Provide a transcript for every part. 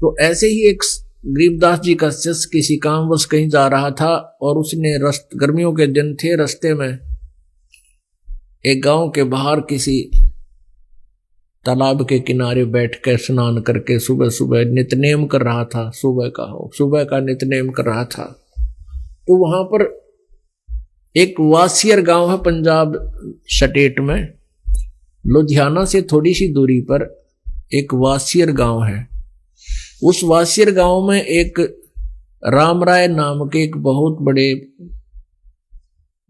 तो ऐसे ही एक गरीबदास जी का शिष्य किसी कामवश कहीं जा रहा था और उसने गर्मियों के दिन थे, रास्ते में एक गांव के बाहर किसी तालाब के किनारे बैठ कर स्नान करके सुबह सुबह नितनेम कर रहा था। सुबह का नितनेम कर रहा था। तो वहां पर एक वासियर गांव है पंजाब स्टेट में, लुधियाना से थोड़ी सी दूरी पर एक वासियर गांव है। उस वासियर गांव में एक राम राय नाम के एक बहुत बड़े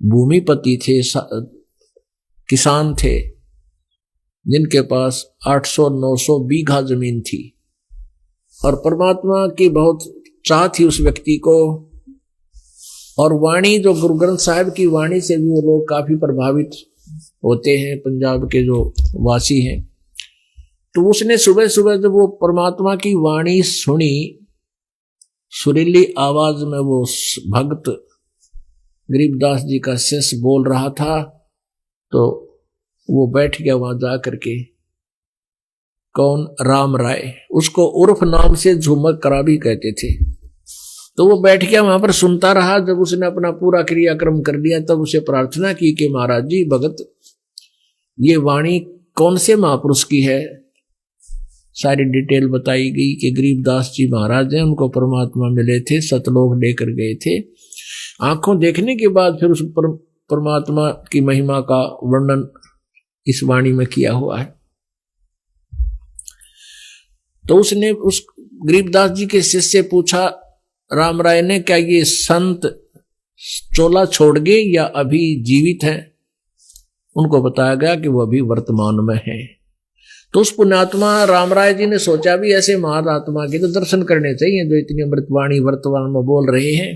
भूमिपति थे, किसान थे, जिनके पास 800-900 बीघा जमीन थी और परमात्मा की बहुत चाह थी उस व्यक्ति को। और वाणी, जो गुरु ग्रंथ साहिब की वाणी से भी वो लोग काफी प्रभावित होते हैं, पंजाब के जो वासी हैं। तो उसने सुबह सुबह जब वो परमात्मा की वाणी सुनी, सुरीली आवाज में वो भक्त गरीबदास जी का शिष्य बोल रहा था, तो वो बैठ गया वहां जा करके। कौन? राम राय, उसको उर्फ नाम से झूमर करा भी कहते थे। तो वो बैठ गया वहां पर, सुनता रहा। जब उसने अपना पूरा क्रियाक्रम कर लिया तब उसे प्रार्थना की कि महाराज जी भगत, ये वाणी कौन से महापुरुष की है? सारी डिटेल बताई गई कि गरीबदास जी महाराज हैं, उनको परमात्मा मिले थे, सतलोक लेकर गए थे। आंखों देखने के बाद फिर उस परमात्मा की महिमा का वर्णन इस वाणी में किया हुआ है। तो उसने उस गरीबदास जी के शिष्य से पूछा राम राय ने, क्या ये संत चोला छोड़ गए या अभी जीवित हैं? उनको बताया गया कि वो अभी वर्तमान में है। तो उस पुण्यात्मा राम राय जी ने सोचा भी ऐसे महात्मा के तो दर्शन करने चाहिए जो इतनी अमृतवाणी वर्तमान में बोल रहे हैं,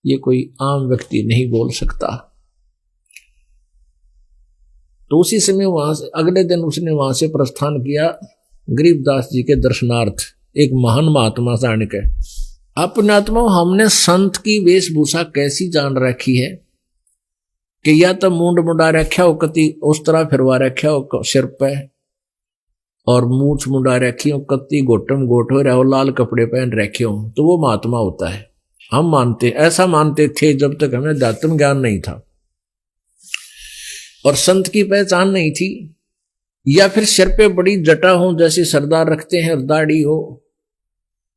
ये कोई आम व्यक्ति नहीं बोल सकता। तो उसी समय वहां से अगले दिन उसने वहां से प्रस्थान किया गरीबदास जी के दर्शनार्थ, एक महान महात्मा जान के। अब पुण्यात्मा, हमने संत की वेशभूषा कैसी जान रखी है कि या तो मुंड मुंडा रखा हो, कति उस तरह फिरवा रखा हो सिर पे, और मूछ मुंडा रखी हो, कत्ती गोटम गोट हो रहा, लाल कपड़े पहन रखे हो, तो वो महात्मा होता है। हम मानते, ऐसा मानते थे जब तक हमें अध्यात्म ज्ञान नहीं था और संत की पहचान नहीं थी। या फिर सिर पे बड़ी जटा हो, जैसे सरदार रखते हैं, दाढ़ी हो,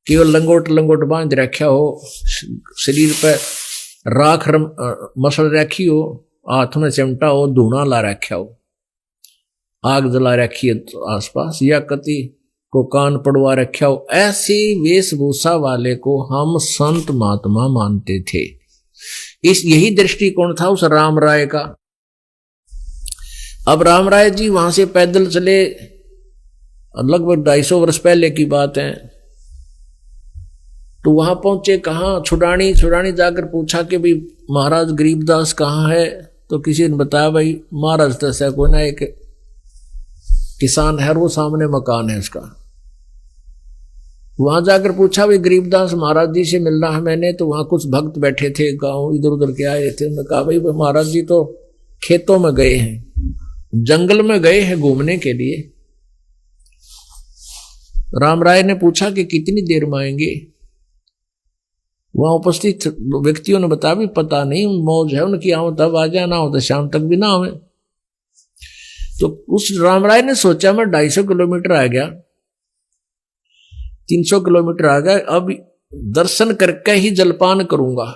केवल लंगोट बांध रखा हो, शरीर पे राख मसल रखी हो, हाथ में चिमटा हो, धूना ला रखा हो, आग जला रखी है तो आसपास, या कति को कान पड़वा रखा हो, ऐसी वेशभूषा वाले को हम संत महात्मा मानते थे। यही दृष्टिकोण था उस राम राय का। अब राम राय जी वहां से पैदल चले, लगभग 250 वर्ष पहले की बात है। तो वहां पहुंचे कहाँ? छुड़ानी जाकर पूछा कि भाई महाराज गरीबदास कहाँ है? तो किसी ने बताया भाई महाराज तैसा कोई ना, एक किसान है, वो सामने मकान है उसका। वहां जाकर पूछा भाई गरीबदास महाराज जी से मिलना है मैंने। तो वहां कुछ भक्त बैठे थे, गांव इधर उधर के आए थे। उन्होंने कहा भाई महाराज जी तो खेतों में गए हैं, जंगल में गए हैं घूमने के लिए। राम राय ने पूछा कि कितनी देर में आएंगे? वहां उपस्थित व्यक्तियों ने बताया भी पता नहीं, मौज है उनकी, आओ तब आ जाना, हो तो शाम तक भी ना आवे। तो उस राम राय ने सोचा मैं 250 किलोमीटर आ गया, 300 किलोमीटर आ गया, अब दर्शन करके ही जलपान करूंगा।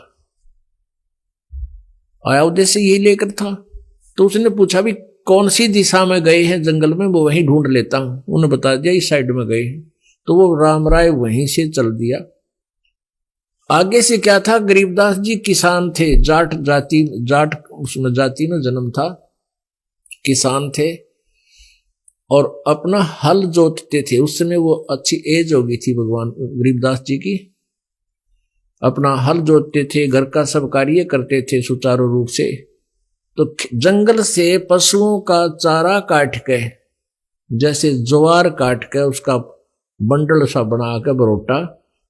आया उद्देश्य यही लेकर था। तो उसने पूछा भी कौन सी दिशा में गए हैं जंगल में, वो वहीं ढूंढ लेता हूं। उन्होंने बता दिया इस साइड में गए हैं। तो वो राम राय वहीं से चल दिया। आगे से क्या था, गरीबदास जी किसान थे, जाट उसमें जाति में जन्म था, किसान थे और अपना हल जोतते थे। उस समय वो अच्छी एज हो गई थी भगवान गरीबदास जी की। अपना हल जोतते थे, घर का सब कार्य करते थे सुचारू रूप से। तो जंगल से पशुओं का चारा काट के, जैसे ज्वार काट के उसका बंडल सा बना के बरोटा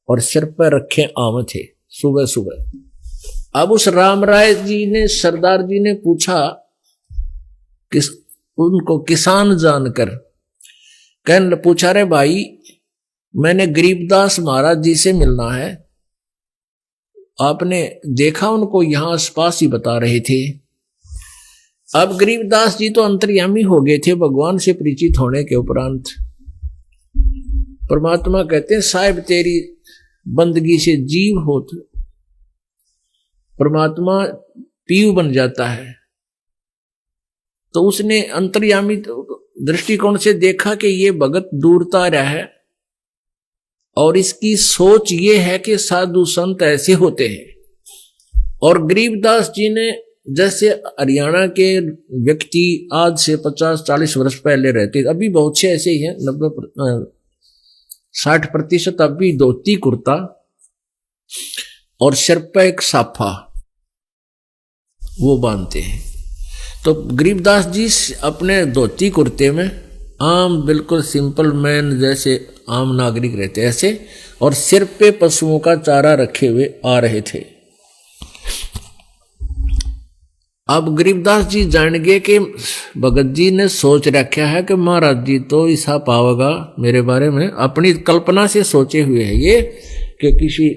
और सिर पर रखे आम थे सुबह सुबह। अब उस राम राय जी ने, सरदार जी ने पूछा कि उनको किसान जानकर कहने पूछा, रे भाई मैंने गरीबदास महाराज जी से मिलना है। आपने देखा उनको यहां आसपास ही बता रहे थे। अब गरीबदास जी तो अंतर्यामी हो गए थे भगवान से परिचित होने के उपरांत। परमात्मा कहते हैं साहिब तेरी बंदगी से जीव हो तो परमात्मा पीयू बन जाता है। तो उसने अंतर्यामी दृष्टिकोण से देखा कि ये भगत दूरता रहा है और इसकी सोच ये है कि साधु संत ऐसे होते हैं। और गरीबदास जी ने जैसे हरियाणा के व्यक्ति आज से 50-40 वर्ष पहले रहते, अभी बहुत से ऐसे ही हैं, 90-60% अभी धोती कुर्ता और सिर पर एक साफा वो बांधते हैं। तो गरीबदास जी अपने धोती कुर्ते में आम बिल्कुल सिंपल मैन जैसे आम नागरिक रहते ऐसे, और सिर पे पशुओं का चारा रखे हुए आ रहे थे। अब गरीबदास जी जान गए कि भगत जी ने सोच रखा है कि महाराज जी तो ऐसा पावेगा मेरे बारे में, अपनी कल्पना से सोचे हुए है ये कि किसी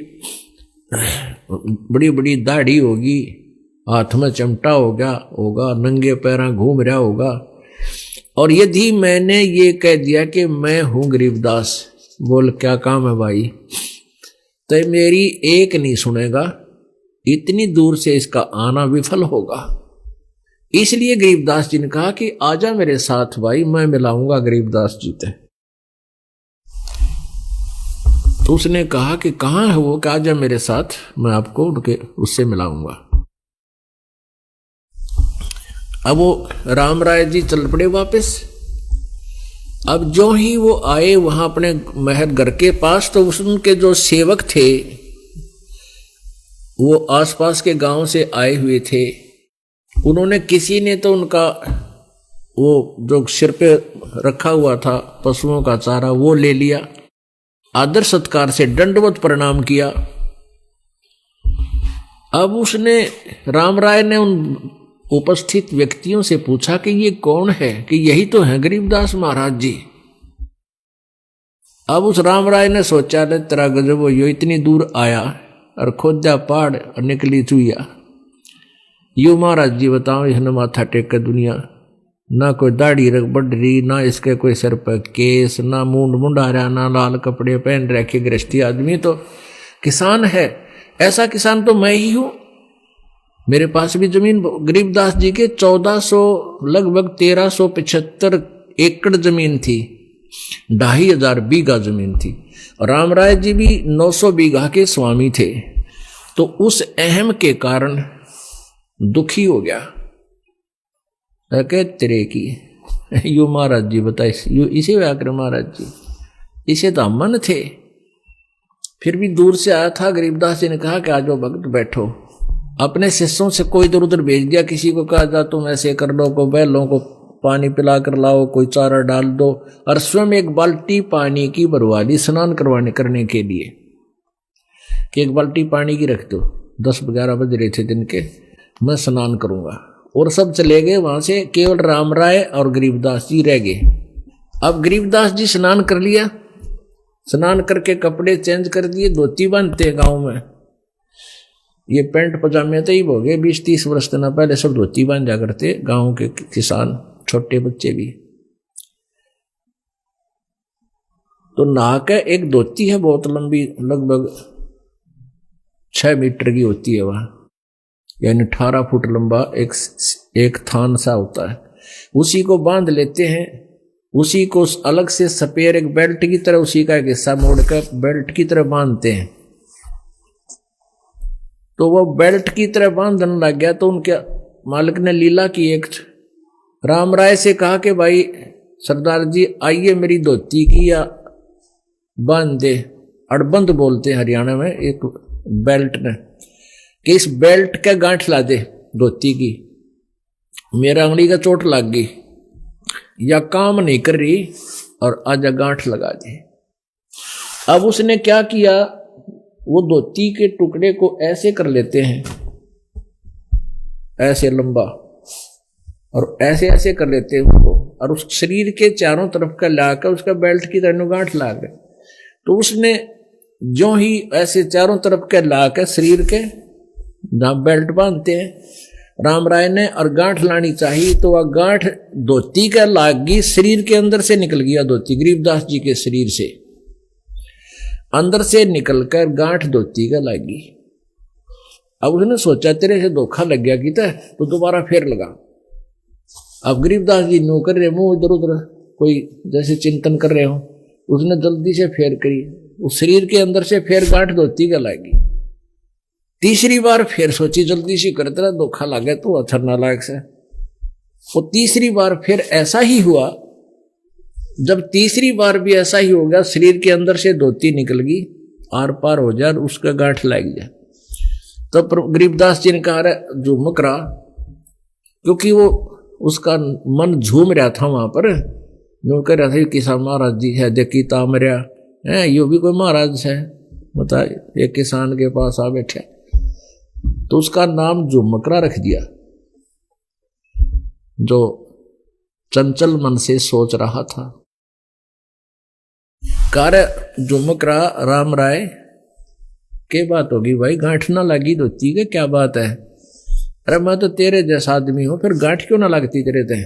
बड़ी बड़ी दाढ़ी होगी, हाथ में चिमटा होगा, नंगे पैरा घूम रहा होगा। और यदि मैंने ये कह दिया कि मैं हूं गरीबदास, बोल क्या काम है भाई, तो मेरी एक नहीं सुनेगा, इतनी दूर से इसका आना विफल होगा। इसलिए गरीबदास जी ने कहा कि आजा मेरे साथ भाई, मैं मिलाऊंगा गरीबदास जी से। तो उसने कहा कि कहाँ है वो, कि आजा मेरे साथ, मैं आपको उनके उससे मिलाऊंगा। अब वो राम राय जी चल पड़े वापस। अब जो ही वो आए वहां अपने महल घर के पास, तो उनके जो सेवक थे वो आसपास के गांव से आए हुए थे। उन्होंने किसी ने तो उनका वो जो सिर पे रखा हुआ था पशुओं का चारा वो ले लिया, आदर सत्कार से दंडवत प्रणाम किया। अब उसने राम राय ने उन उपस्थित व्यक्तियों से पूछा कि ये कौन है, कि यही तो है गरीबदास महाराज जी। अब उस राम राय ने सोचा ले तेरा गजब हो, यो इतनी दूर आया और खोदा पहाड़ और निकली चुईया। यू महाराज जी बताओ, इसने माथा टेक कर दुनिया, ना कोई दाढ़ी रख बढ़ रही, ना इसके कोई सिर पर केस, ना मूंड मुंडा रहा, ना लाल कपड़े पहन रखे, गृहस्थी आदमी तो किसान है। ऐसा किसान तो मैं ही हूं। मेरे पास भी जमीन गरीबदास जी के 1400 लगभग 1375 एकड़ जमीन थी, 2500 बीघा जमीन थी। राम राय जी भी 900 बीघा के स्वामी थे। तो उस अहम के कारण दुखी हो गया, तेरे की यू महाराज जी बताए, यू इसे व्याकर महाराज जी, इसे तो मन थे। फिर भी दूर से आया था। गरीबदास जी ने कहा कि आज वो भक्त बैठो। अपने शिष्यों से कोई इधर उधर भेज दिया, किसी को कहा जा तुम ऐसे कर लो, को बैलों को पानी पिला कर लाओ, कोई चारा डाल दो, और स्वयं एक बाल्टी पानी की भरवा दी स्नान करने के लिए, कि एक बाल्टी पानी की रख दो। 10-11 बज रहे थे दिन के, मैं स्नान करूंगा। और सब चले गए वहां से, केवल राम राय और गरीबदास जी रह गए। अब गरीबदास जी स्नान कर लिया, स्नान करके कपड़े चेंज कर दिए, धोती बांधते गांव में। ये पैंट पजामे तो ही हो गए, 20-30 वर्ष ना पहले सब धोती बांधा करते गांव के किसान, छोटे बच्चे भी। तो नहा के एक धोती है बहुत लंबी, लगभग 6 मीटर की होती है वह, यानी 18 फुट लंबा एक थान सा होता है, उसी को बांध लेते हैं। उसी को अलग से सपेर एक बेल्ट की तरह, उसी का एक हिस्सा मोड़कर बेल्ट की तरह बांधते हैं। तो वो बेल्ट की तरह बांधने लग गया। तो उनके मालिक ने लीला की, एक राम राय से कहा कि भाई सरदार जी आइए मेरी धोती की या बांध दे। अड़बंद बोलते हैं हरियाणा में एक बेल्ट ने, कि इस बेल्ट का गांठ ला दे धोती की, मेरा अंगली का चोट लग गई या काम नहीं कर रही, और आजा गांठ लगा दे। अब उसने क्या किया, वो धोती के टुकड़े को ऐसे कर लेते हैं, ऐसे लंबा, और ऐसे ऐसे कर लेते हैं उसको, और उस शरीर के चारों तरफ का लाकर उसका बेल्ट की तरह गांठ ला गए। तो उसने जो ही ऐसे चारों तरफ के ला के शरीर के जहां बेल्ट बांधते हैं राम राय ने, और गांठ लानी चाहिए, तो वह गांठ धोती का लाग गई, शरीर के अंदर से निकल गया धोती, गरीबदास जी के शरीर से अंदर से निकलकर गांठ धोती का लागी। अब उसने सोचा तेरे से धोखा लग गया कि तो दोबारा फेर लगा। अब गरीबदास जी नो कर रहे, मुंह इधर उधर कोई जैसे चिंतन कर रहे हो, उसने जल्दी से फेर करी, उस शरीर के अंदर से फेर गांठ धोती का लागी। तीसरी बार फिर सोची जल्दी से कर तेरा धोखा लगे तो अच्छा नालायक से। वो तीसरी बार फिर ऐसा ही हुआ। जब तीसरी बार भी ऐसा ही हो गया, शरीर के अंदर से धोती निकल गई, आर पार हो जाए, उसका गांठ लग जाए। तब तो गरीबदास जी ने कहा झूमक रहा, क्योंकि वो उसका मन झूम रहा था वहां पर, जो कह रहा था किसान महाराज जी है देखी तामरिया है, यो भी कोई महाराज है, बता एक किसान के पास आ बैठा, तो उसका नाम झुमकरा रख दिया। जो चंचल मन से सोच रहा था, कार्य झुमकरा राम राय के बात होगी भाई, गांठ ना लगी धोती के क्या बात है? अरे मैं तो तेरे जैसा आदमी हूं, फिर गांठ क्यों ना लगती तेरे ते?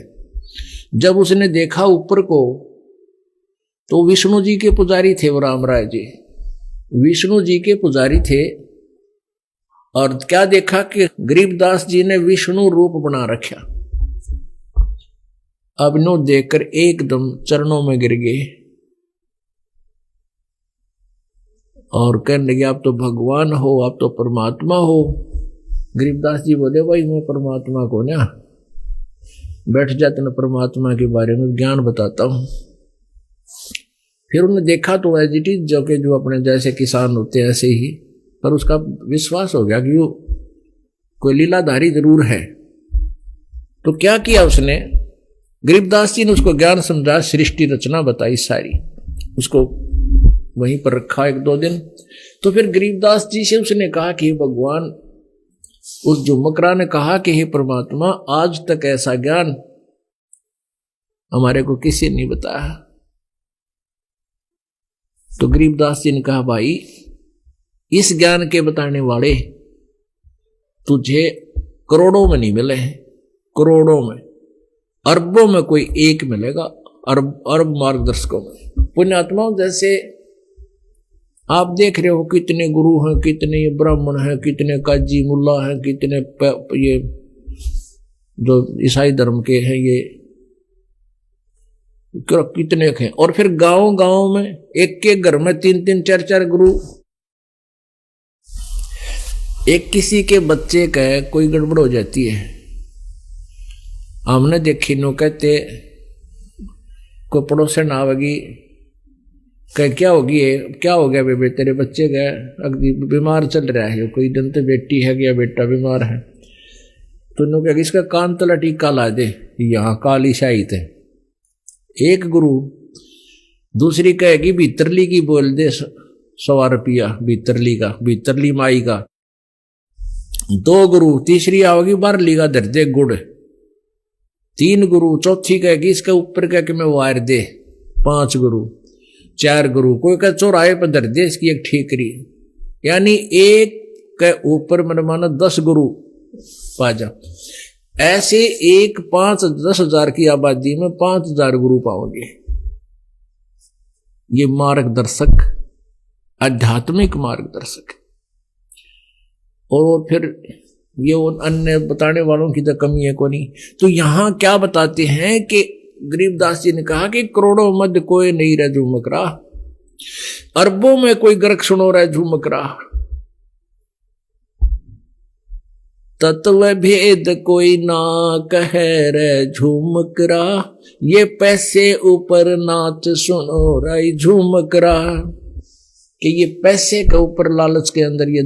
जब उसने देखा ऊपर को, तो विष्णु जी के पुजारी थे वो राम राय जी, विष्णु जी के पुजारी थे। और क्या देखा कि गरीबदास जी ने विष्णु रूप बना रखा। अब नो देखकर एकदम चरणों में गिर गए और कहने लगे आप तो भगवान हो, आप तो परमात्मा हो। गरीबदास जी बोले भाई मैं परमात्मा को ना, बैठ जाते ना, परमात्मा के बारे में ज्ञान बताता हूं। फिर उन्होंने देखा तो एजिटी जो कि जो अपने जैसे किसान होते हैं ऐसे ही, पर उसका विश्वास हो गया कि वो कोई लीलाधारी जरूर है। तो क्या किया उसने, गरीबदास जी ने उसको ज्ञान समझा, सृष्टि रचना बताई सारी, उसको वहीं पर रखा 1-2 दिन। तो फिर गरीबदास जी से उसने कहा कि भगवान, उस झुमकरा ने कहा कि हे परमात्मा, आज तक ऐसा ज्ञान हमारे को किसी ने नहीं बताया। तो गरीबदास जी ने कहा भाई इस ज्ञान के बताने वाले तुझे करोड़ों में नहीं मिले हैं, करोड़ों में, अरबों में कोई एक मिलेगा, अरब मार्गदर्शकों में। पुण्यात्माओं जैसे आप देख रहे हो कितने गुरु हैं, कितने ब्राह्मण हैं, कितने काजी मुल्ला हैं, कितने ये जो ईसाई धर्म के हैं ये कितने हैं, और फिर गांव गांव में एक के घर में 3-3 4-4 गुरु। एक किसी के बच्चे का कोई गड़बड़ हो जाती है, हमने देखी नो कहते कोई पड़ोसन आवेगी, कह क्या होगी, क्या हो गया बेबे तेरे बच्चे का अगदी बीमार चल रहा है, कोई दिन तो बेटी है या बेटा बीमार है, तो नो कहेगी इसका कान तला टीका ला दे, यहाँ काली शाही थे। एक गुरु, दूसरी कहेगी भीतरली की बोल दे 100 रुपया भीतरली का, भीतरली माई का। 2 गुरु, तीसरी आओगी बारली का धर दे गुड़। 3 गुरु, चौथी कहेगी इसके ऊपर कह के मैं वायर दे। 5 गुरु, 4 गुरु, कोई कह चौराहे पर धर दे इसकी एक ठीकरी। यानी एक के ऊपर मन माना 10 गुरु पाजा। ऐसे एक 5-10 हजार की आबादी में 5000 गुरु पाओगे। ये मार्गदर्शक, आध्यात्मिक मार्गदर्शक। और फिर ये अन्य बताने वालों की तो कमी है को नहीं। तो यहां क्या बताते हैं कि गरीबदास जी ने कहा कि करोड़ों मध्य कोई नहीं रह झुमकरा, अरबों में कोई गर्क सुनो रहा झुमकरा, तत्व भेद कोई ना कह रे झुमकरा, ये पैसे ऊपर नाच सुनो रही झुमकरा। कि ये पैसे के ऊपर लालच के अंदर ये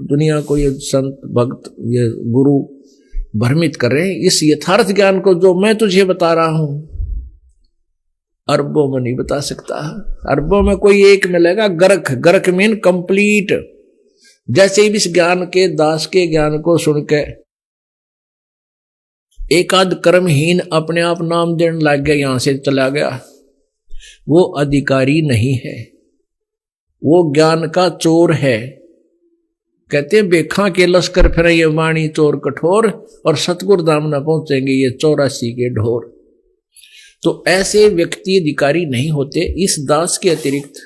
दुनिया को ये संत भक्त ये गुरु भ्रमित कर रहे हैं। इस यथार्थ ज्ञान को जो मैं तुझे बता रहा हूं अरबों में नहीं बता सकता। अरबों में कोई एक मिलेगा, गर्क, गर्क मीन कंप्लीट। जैसे ही इस ज्ञान के, दास के ज्ञान को सुन के एकाध कर्महीन अपने आप नाम देने लग गया, यहां से चला गया, वो अधिकारी नहीं है, वो ज्ञान का चोर है। कहते बेखा के लश्कर फिर ये वाणी चोर कठोर, और सतगुरु धाम न पहुंचेंगे ये 84 के ढोर। तो ऐसे व्यक्ति अधिकारी नहीं होते। इस दास के अतिरिक्त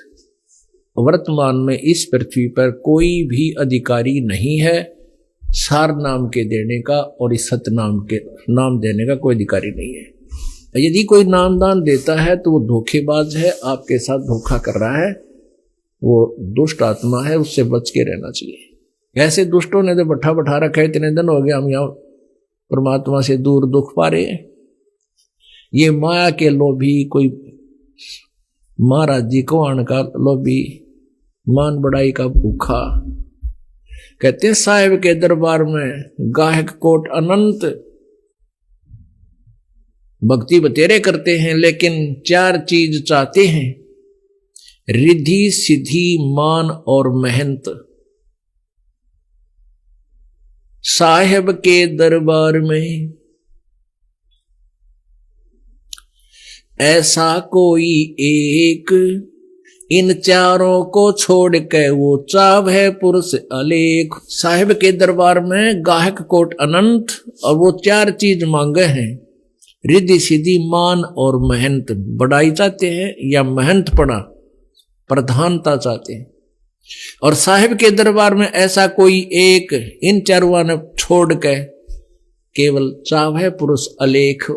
वर्तमान में इस पृथ्वी पर कोई भी अधिकारी नहीं है सार नाम के देने का, और इस सत नाम के नाम देने का कोई अधिकारी नहीं है। यदि कोई नामदान देता है तो वो धोखेबाज है, आपके साथ धोखा कर रहा है, वो दुष्ट आत्मा है, उससे बच के रहना चाहिए। ऐसे दुष्टों ने तो बैठा रखा है, इतने दिन हो गए हम यहाँ परमात्मा से दूर दुख पा रहे हैं। ये माया के लोभी, कोई महाराज जी को आने का लोभी, मान बड़ाई का भूखा। कहते हैं साहिब के दरबार में गाहक कोट अनंत, भक्ति बतेरे करते हैं लेकिन 4 चीज चाहते हैं, रिद्धि सिद्धि मान और मेहनत। साहिब के दरबार में ऐसा कोई एक, इन चारों को छोड़ के वो चाहे पुरुष अलेख। साहिब के दरबार में गाहक कोट अनंत, और वो 4 चीज मांगे हैं, रिद्धि सिद्धि मान और मेहनत। बड़ाई चाहते हैं या मेहनत पड़ा, प्रधानता चाहते हैं। और साहिब के दरबार में ऐसा कोई एक, इन चारों ने छोड़ के केवल चाहे पुरुष अलेख।